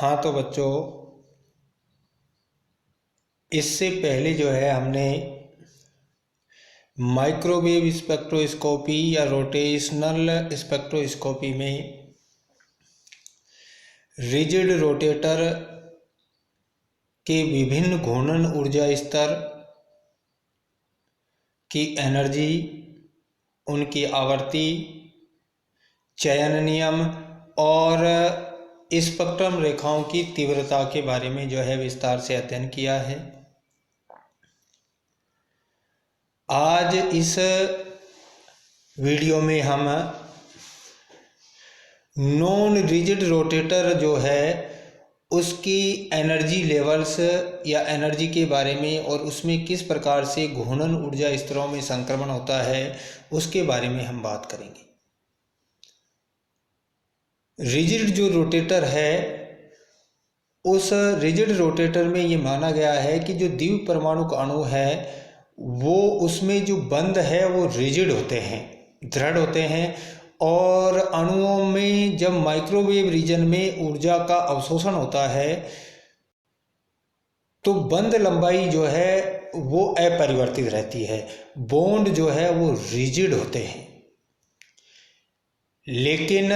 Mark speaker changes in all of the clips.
Speaker 1: हाँ तो बच्चों, इससे पहले जो है हमने माइक्रोवेव स्पेक्ट्रोस्कोपी या रोटेशनल स्पेक्ट्रोस्कोपी में रिजिड रोटेटर के विभिन्न घूर्णन ऊर्जा स्तर की एनर्जी, उनकी आवर्ती, चयन नियम और स्पेक्ट्रम रेखाओं की तीव्रता के बारे में जो है विस्तार से अध्ययन किया है। आज इस वीडियो में हम नॉन रिजिड रोटेटर जो है उसकी एनर्जी लेवल्स या एनर्जी के बारे में और उसमें किस प्रकार से घूर्णन ऊर्जा स्तरों में संक्रमण होता है उसके बारे में हम बात करेंगे। रिजिड जो रोटेटर है, उस रिजिड रोटेटर में ये माना गया है कि जो द्वितीय परमाणु अणु है वो उसमें जो बंध है वो रिजिड होते हैं, दृढ़ होते हैं। और अणुओं में जब माइक्रोवेव रीजन में ऊर्जा का अवशोषण होता है तो बंध लंबाई जो है वो अपरिवर्तित रहती है, बॉन्ड जो है वो रिजिड होते हैं। लेकिन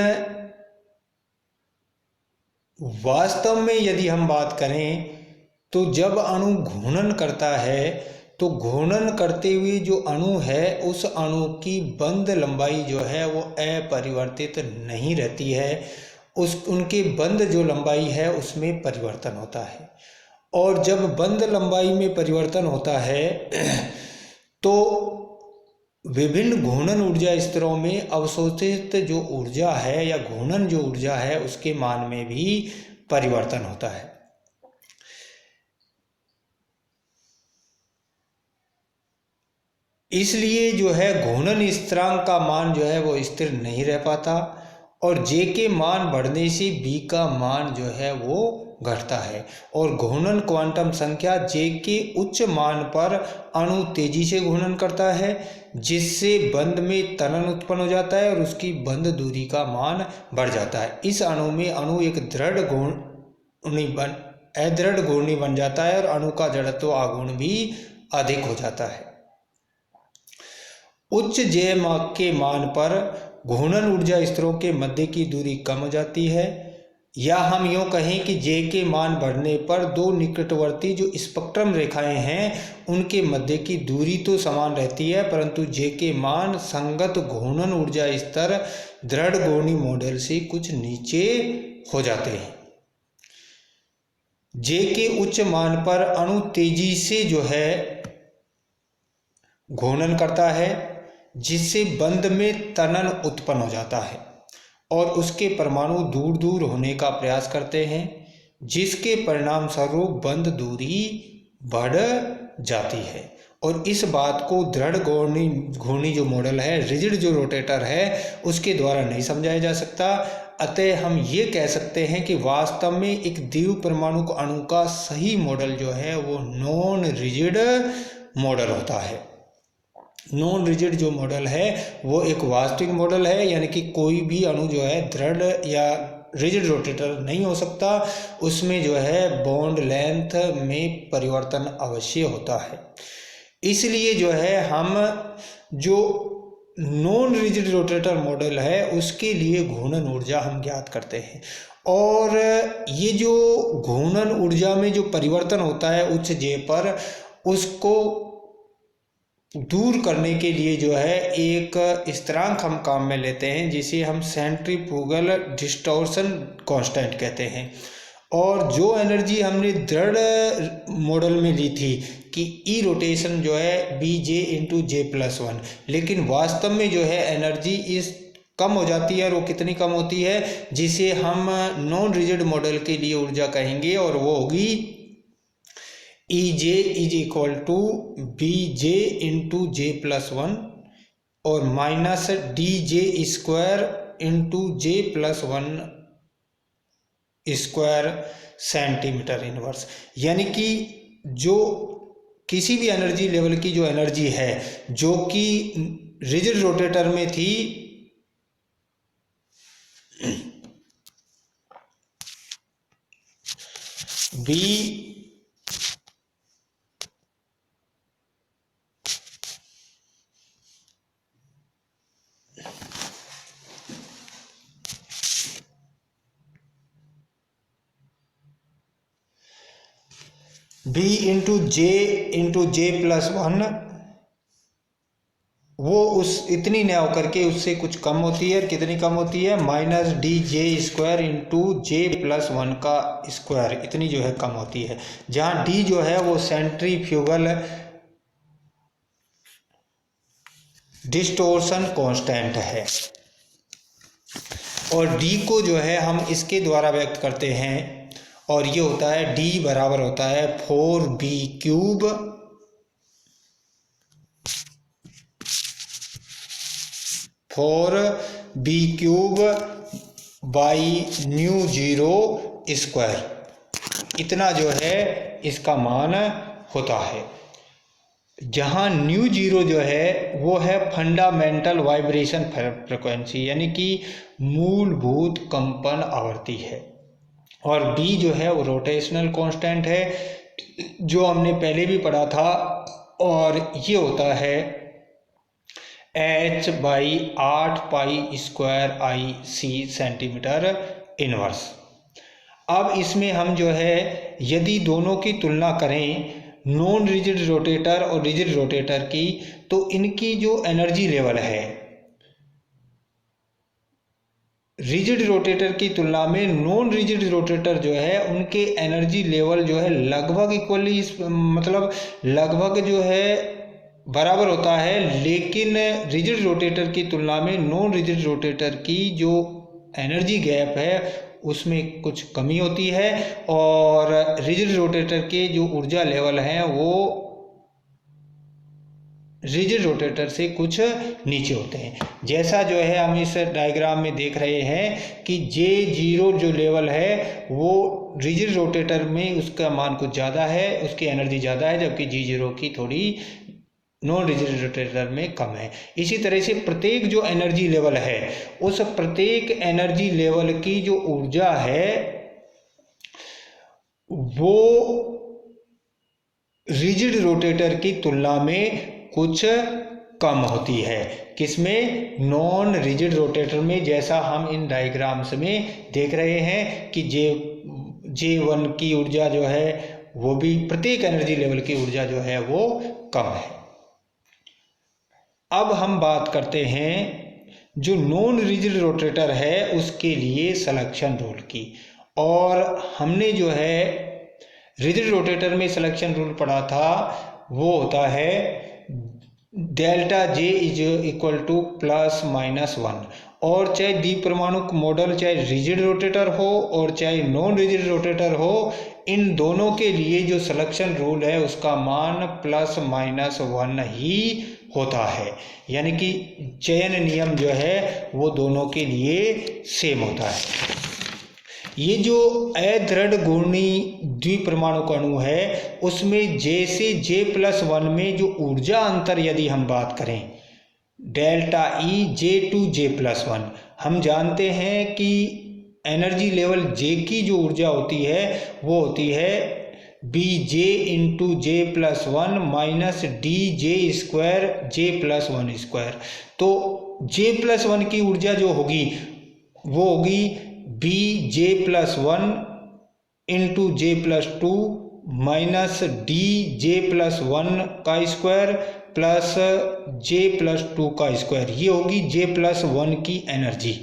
Speaker 1: वास्तव में यदि हम बात करें तो जब अणु घूर्णन करता है तो घूर्णन करते हुए जो अणु है उस अणु की बंध लंबाई जो है वो अपरिवर्तित नहीं रहती है, उनके बंध जो लंबाई है उसमें परिवर्तन होता है। और जब बंध लंबाई में परिवर्तन होता है तो विभिन्न घूर्णन ऊर्जा स्तरों में अवशोषित जो ऊर्जा है या घूर्णन जो ऊर्जा है उसके मान में भी परिवर्तन होता है। इसलिए जो है घूर्णन स्थिरांक का मान जो है वो स्थिर नहीं रह पाता और जे के मान बढ़ने से बी का मान जो है वो घटता है। और घूर्णन क्वांटम संख्या जे के उच्च मान पर अणु तेजी से घूर्णन करता है जिससे बंध में तनन उत्पन्न हो जाता है और उसकी बंध दूरी का मान बढ़ जाता है। इस अणु में अणु एक अदृढ़ घूर्णी बन जाता है और अणु का जड़त्व आघूर्ण भी अधिक हो जाता है। उच्च जे के मान पर घूर्णन ऊर्जा स्तरों के मध्य की दूरी कम हो जाती है, या हम यूँ कहें कि जे के मान बढ़ने पर दो निकटवर्ती जो स्पेक्ट्रम रेखाएं हैं उनके मध्य की दूरी तो समान रहती है परंतु जे के मान संगत घूर्णन ऊर्जा स्तर दृढ़ घूर्णी मॉडल से कुछ नीचे हो जाते हैं। जे के उच्च मान पर अणु तेजी से जो है घूर्णन करता है जिससे बंध में तनन उत्पन्न हो जाता है और उसके परमाणु दूर दूर होने का प्रयास करते हैं जिसके परिणाम स्वरूप बंध दूरी बढ़ जाती है। और इस बात को दृढ़ घूर्णी जो मॉडल है, रिजिड जो रोटेटर है, उसके द्वारा नहीं समझाया जा सकता। अतः हम ये कह सकते हैं कि वास्तव में एक द्वितीय परमाणु अणु का सही मॉडल जो है वो नॉन रिजिड मॉडल होता है। नॉन रिजिड जो मॉडल है वो एक वास्तविक मॉडल है, यानी कि कोई भी अणु जो है दृढ़ या रिजिड रोटेटर नहीं हो सकता, उसमें जो है बॉन्ड लेंथ में परिवर्तन अवश्य होता है। इसलिए जो है हम जो नॉन रिजिड रोटेटर मॉडल है उसके लिए घूर्णन ऊर्जा हम ज्ञात करते हैं। और ये जो घूर्णन ऊर्जा में जो परिवर्तन होता है उच्च जे पर, उसको दूर करने के लिए जो है एक स्थिरांक हम काम में लेते हैं जिसे हम सेंट्रीफ्यूगल डिस्टॉर्शन कांस्टेंट कहते हैं। और जो एनर्जी हमने दृढ़ मॉडल में ली थी कि ई रोटेशन जो है B J into J plus one, लेकिन वास्तव में जो है एनर्जी इस कम हो जाती है। और वो कितनी कम होती है, जिसे हम नॉन रिजिड मॉडल के लिए ऊर्जा कहेंगे और वो होगी E J is equal to B J into J plus one और minus D J square into J plus one square centimetre inverse. यानी कि जो किसी भी एनर्जी लेवल की जो एनर्जी है जो कि रिजिड रोटेटर में थी B into J plus one, वो उस इतनी न होकर के उससे कुछ कम होती है। कितनी कम होती है? Minus D J square into J plus one का स्क्वायर, इतनी जो है कम होती है। जहाँ डी जो है वो सेंट्रीफ्यूगल डिस्टोर्शन कांस्टेंट है, और डी को जो है हम इसके द्वारा व्यक्त करते हैं, और ये होता है डी बराबर होता है 4b cube by mu zero square, इतना जो है इसका मान होता है। जहाँ न्यू जीरो जो है वो है फंडामेंटल वाइब्रेशन फ्रिक्वेंसी, यानी कि मूलभूत कंपन आवृत्ति है, और बी जो है वो रोटेशनल कांस्टेंट है, जो हमने पहले भी पढ़ा था, और ये होता है h by 8 pi square I C centimetre inverse. अब इसमें हम जो है यदि दोनों की तुलना करें, नॉन रिजिड रोटेटर और रिजिड रोटेटर की, तो इनकी जो एनर्जी लेवल है रिजिड रोटेटर की तुलना में नॉन रिजिड रोटेटर जो है उनके एनर्जी लेवल जो है लगभग इक्वली, मतलब लगभग जो है बराबर होता है, लेकिन रिजिड रोटेटर की तुलना में नॉन रिजिड रोटेटर की जो एनर्जी गैप है उसमें कुछ कमी होती है, और रिजिड रोटेटर के जो ऊर्जा लेवल हैं वो रिजिड रोटेटर से कुछ नीचे होते हैं। जैसा जो है हम इस डायग्राम में देख रहे हैं कि J0 जो लेवल है वो रिजिड रोटेटर में उसका मान कुछ ज़्यादा है, उसकी एनर्जी ज़्यादा है, जबकि G0 की थोड़ी नॉन रिजिड रोटेटर में कम है। इसी तरह से प्रत्येक जो एनर्जी लेवल है उस प्रत्येक एनर्जी लेवल की जो ऊर्जा है वो रिजिड रोटेटर की तुलना में कुछ कम होती है। किसमें? नॉन रिजिड रोटेटर में, जैसा हम इन डायग्राम्स में देख रहे हैं कि J1 की ऊर्जा जो है वो भी, प्रत्येक एनर्जी लेवल की ऊर्जा जो है वो कम है। अब हम बात करते हैं जो नॉन रिजिड रोटेटर है उसके लिए सिलेक्शन रूल की, और हमने जो है रिजिड रोटेटर में सिलेक्शन रूल पढ़ा था, वो होता है delta J is equal two plus minus 1, और चाहे द्विपरमाणु मॉडल चाहे रिजिड रोटेटर हो और चाहे नॉन रिजिड रोटेटर हो, इन दोनों के लिए जो सिलेक्शन रूल है उसका मान प्लस माइनस 1 ही होता है, यानी कि चयन नियम जो है वो दोनों के लिए सेम होता है। ये जो अदृढ़ घूर्णी द्विपरमाणु अणु है उसमें J से J+1 में जो ऊर्जा अंतर यदि हम बात करें delta E J to J+1, हम जानते हैं कि एनर्जी लेवल J की जो ऊर्जा होती है वो होती है BJ into J+1 minus DJ square J+1 square. तो J+1 की ऊर्जा जो होगी वो होगी BJ+1 into J+2 minus DJ+1 का स्क्वायर प्लस J+2 का स्क्वायर, ये होगी J+1 की एनर्जी।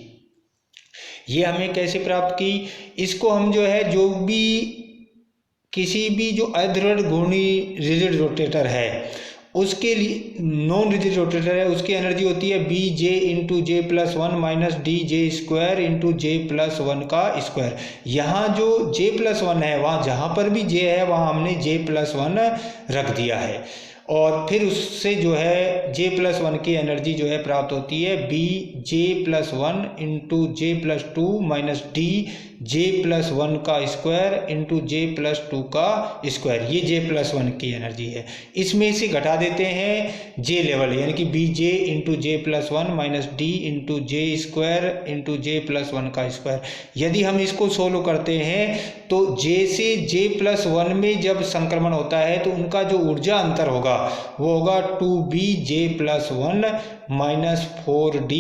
Speaker 1: ये हमें कैसे प्राप्त की? इसको हम जो है जो भी किसी भी जो अदृढ़ घूर्णी रिजिड रोटेटर है उसके लिए, नॉन रिजिड रोटेटर है, उसकी एनर्जी होती है BJ into J+1 minus DJ square into J+1 का स्क्वायर। यहाँ जो J+1 है वहाँ जहाँ पर भी J है वहाँ हमने J+1 रख दिया है, और फिर उससे जो है J+1 की एनर्जी जो है प्राप्त होती है Bj+1 into J+2 minus Dj+1 का स्क्वायर इंटू J+2 का स्क्वायर, ये J+1 की एनर्जी है। इसमें से घटा देते हैं J लेवल, यानी कि Bj into J+1 minus D into J square into J+1 का स्क्वायर। यदि हम इसको सोल्व करते हैं तो J से J+1 में जब संक्रमण होता है तो उनका जो ऊर्जा अंतर होगा वो होगा 2Bj+1 minus 4D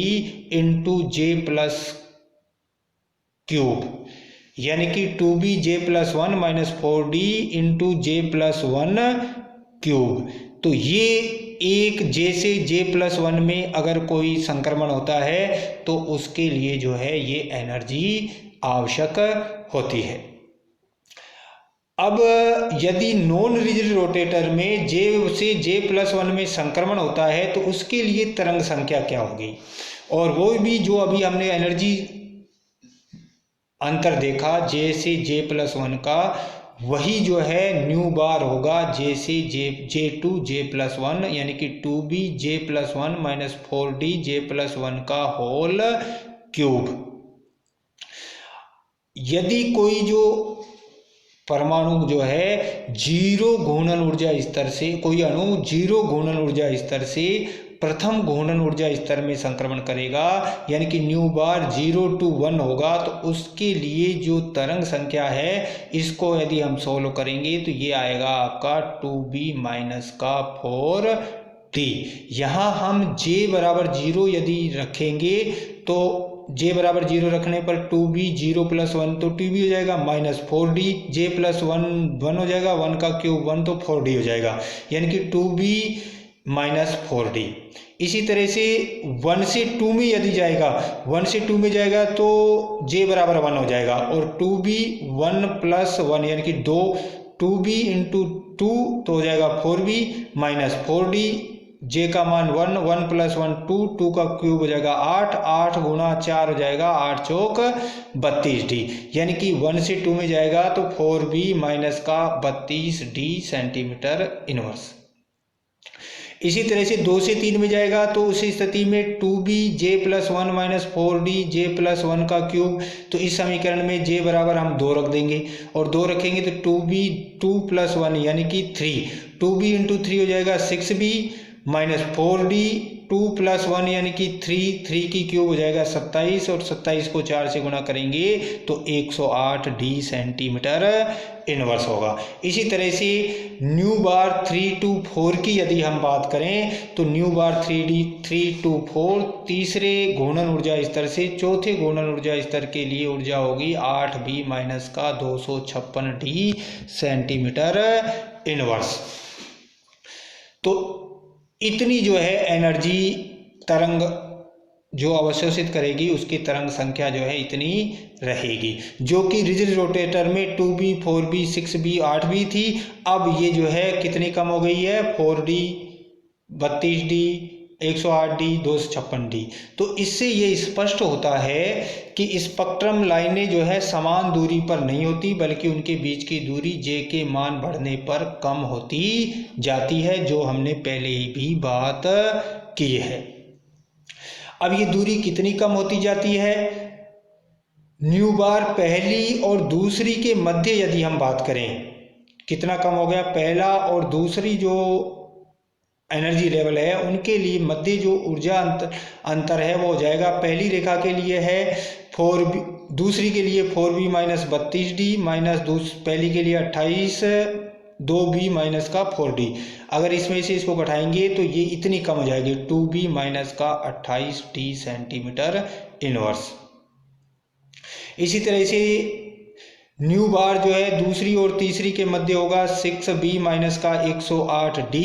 Speaker 1: into J+3, यानी कि 2Bj+1 minus 4D into J+1 तो ये एक J से J+1 में अगर कोई संक्रमण होता है तो उसके लिए जो है ये एनर्जी आवश्यक होती है। अब यदि नॉन रिजिड रोटेटर में J से J+1 में संक्रमण होता है तो उसके लिए तरंग संख्या क्या होगी, और वो भी जो अभी हमने एनर्जी अंतर देखा J से J+1 का, वही जो है न्यू बार होगा J से J2 J+1, यानी कि 2Bj+1 माइनस 4D J+1 का होल क्यूब। यदि कोई जो परमाणु जो है जीरो घूर्णन ऊर्जा स्तर से, कोई अणु जीरो घूर्णन ऊर्जा स्तर से प्रथम घूर्णन ऊर्जा स्तर में संक्रमण करेगा, यानी कि न्यू बार 0 to 1 होगा, तो उसके लिए जो तरंग संख्या है इसको यदि हम सोल्व करेंगे तो ये आएगा आपका 2B माइनस का 4D। यहाँ हम J बराबर 0 यदि रखेंगे तो J बराबर 0 रखने पर 2B 0+1 तो 2B हो जाएगा, माइनस 4D J+1 1 हो जाएगा, 1 का क्यूब 1 तो 4D हो जाएगा, यानी कि 2B माइनस 4D। इसी तरह से 1 से 2 में यदि जाएगा, 1 से 2 में जाएगा तो J बराबर 1 हो जाएगा, और 2B 1+1 यानी कि 2B इंटू 2 तो हो जाएगा 4B माइनस 4D, J का मान 1, 1+1 2, 2 का क्यूब हो जाएगा 8, 8 गुणा 4 हो जाएगा 8 चौक 32D, यानी कि 1 से 2 में जाएगा तो 4B माइनस का 32D सेंटीमीटर इनवर्स। इसी तरह से 2 से 3 में जाएगा तो उस स्थिति में 2Bj+1 माइनस 4D J+1 का क्यूब, तो इस समीकरण में J बराबर हम 2 रख देंगे, और 2 रखेंगे तो 2B 2+1 यानी कि 3, 2B इंटू 3 हो जाएगा 6B माइनस 4D 2+1 यानी कि 3 की क्यूब हो जाएगा 27, और 27 को 4 से गुणा करेंगे तो 108D सेंटीमीटर इनवर्स होगा। इसी तरह से न्यू बार 3 to 4 की यदि हम बात करें तो न्यू बार 3 to 4 तीसरे घूर्णन ऊर्जा स्तर से चौथे घूर्णन ऊर्जा स्तर के लिए ऊर्जा होगी 8B माइनस का 256D सेंटीमीटर इनवर्स। तो इतनी जो है एनर्जी तरंग जो अवशोषित करेगी उसकी तरंग संख्या जो है इतनी रहेगी, जो कि रिजिड रोटेटर में 2B 4B 6B 8B थी। अब ये जो है कितनी कम हो गई है, 4D 32D 108D 256D। तो इससे ये स्पष्ट होता है कि स्पेक्ट्रम लाइनें जो है समान दूरी पर नहीं होती, बल्कि उनके बीच की दूरी J के मान बढ़ने पर कम होती जाती है, जो हमने पहले ही भी बात की है। अब ये दूरी कितनी कम होती जाती है, न्यू बार पहली और दूसरी के मध्य यदि हम बात करें कितना कम हो गया, पहला और दूसरी जो एनर्जी लेवल है उनके लिए मध्य जो ऊर्जा अंतर है वो हो जाएगा, पहली रेखा के लिए है 4B, दूसरी के लिए 4B माइनस 32D माइनस पहली के लिए 28 2B माइनस का 4D। अगर इसमें से इसको घटाएंगे तो ये इतनी कम हो जाएगी 2B माइनस का 28D सेंटीमीटर इनवर्स। इसी तरह से न्यू बार जो है दूसरी और तीसरी के मध्य होगा 6B माइनस का 108D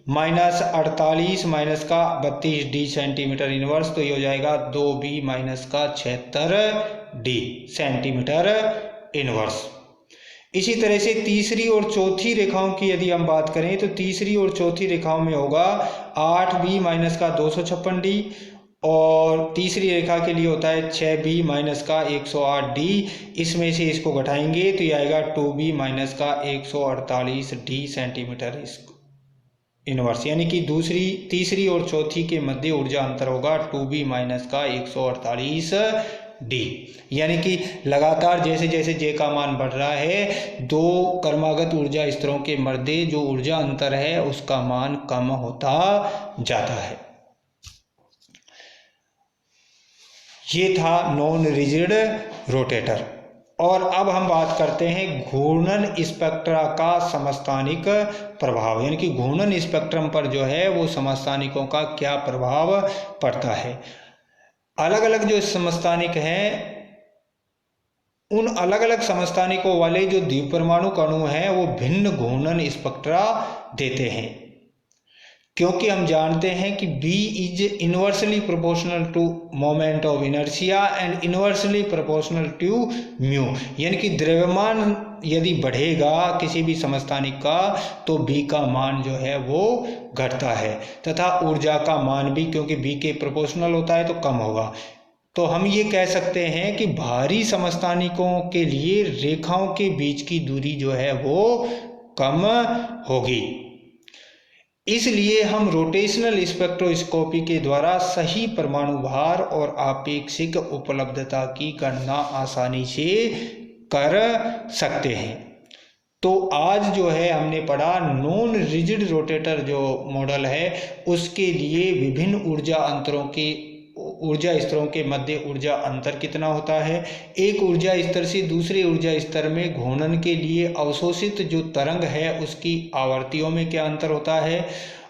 Speaker 1: माइनस 48 माइनस का 32D सेंटीमीटर इनवर्स, तो ये हो जाएगा 2B माइनस का 76D सेंटीमीटर इनवर्स। इसी तरह से तीसरी और चौथी रेखाओं की यदि हम बात करें तो तीसरी और चौथी रेखाओं में होगा 8B माइनस का 256D, और तीसरी रेखा के लिए होता है 6B माइनस का 108D। इसमें से इसको घटाएंगे तो ये आएगा 2B माइनस का 148D सेंटीमीटर इनवर्स, यानी कि दूसरी, तीसरी और चौथी के मध्य ऊर्जा अंतर होगा 2b माइनस का 148 डी। यानी कि लगातार जैसे जैसे जे का मान बढ़ रहा है, दो क्रमागत ऊर्जा स्तरों के मध्य जो ऊर्जा अंतर है उसका मान कम होता जाता है। ये था नॉन रिजिड रोटेटर। और अब हम बात करते हैं घूर्णन स्पेक्ट्रा का समस्थानिक प्रभाव, यानी कि घूर्णन स्पेक्ट्रम पर जो है वो समस्थानिकों का क्या प्रभाव पड़ता है। अलग अलग जो समस्थानिक हैं, उन अलग अलग समस्थानिकों वाले जो द्विपरमाणु अणु हैं वो भिन्न घूर्णन स्पेक्ट्रा देते हैं, क्योंकि हम जानते हैं कि B is inversely proportional to moment of inertia and inversely proportional to mu, यानी कि द्रव्यमान यदि बढ़ेगा किसी भी समस्थानिक का तो B का मान जो है वो घटता है, तथा ऊर्जा का मान भी, क्योंकि B के प्रोपोर्शनल होता है तो कम होगा। तो हम ये कह सकते हैं कि भारी समस्थानिकों के लिए रेखाओं के बीच की दूरी जो है वो कम होगी। इसलिए हम रोटेशनल स्पेक्ट्रोस्कोपी के द्वारा सही परमाणु भार और आपेक्षिक उपलब्धता की गणना आसानी से कर सकते हैं। तो आज जो है हमने पढ़ा नॉन रिजिड रोटेटर जो मॉडल है उसके लिए विभिन्न ऊर्जा स्तरों के मध्य ऊर्जा अंतर कितना होता है, एक ऊर्जा स्तर से दूसरे ऊर्जा स्तर में घूर्णन के लिए अवशोषित जो तरंग है उसकी आवर्तियों में क्या अंतर होता है,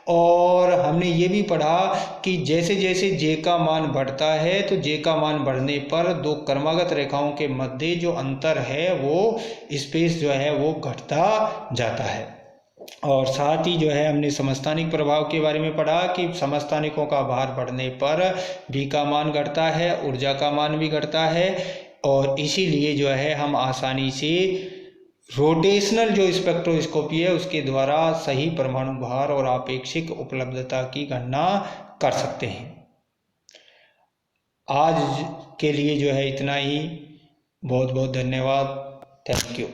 Speaker 1: और हमने ये भी पढ़ा कि जैसे जैसे जे का मान बढ़ता है तो जे का मान बढ़ने पर दो क्रमागत रेखाओं के मध्य जो अंतर है वो स्पेस जो है वो घटता जाता है। और साथ ही जो है हमने समस्थानिक प्रभाव के बारे में पढ़ा कि समस्थानिकों का भार बढ़ने पर B का मान घटता है, ऊर्जा का मान भी घटता है, और इसीलिए जो है हम आसानी से रोटेशनल जो स्पेक्ट्रोस्कोपी है उसके द्वारा सही परमाणु भार और आपेक्षिक उपलब्धता की गणना कर सकते हैं। आज के लिए जो है इतना ही। बहुत बहुत धन्यवाद। Thank you.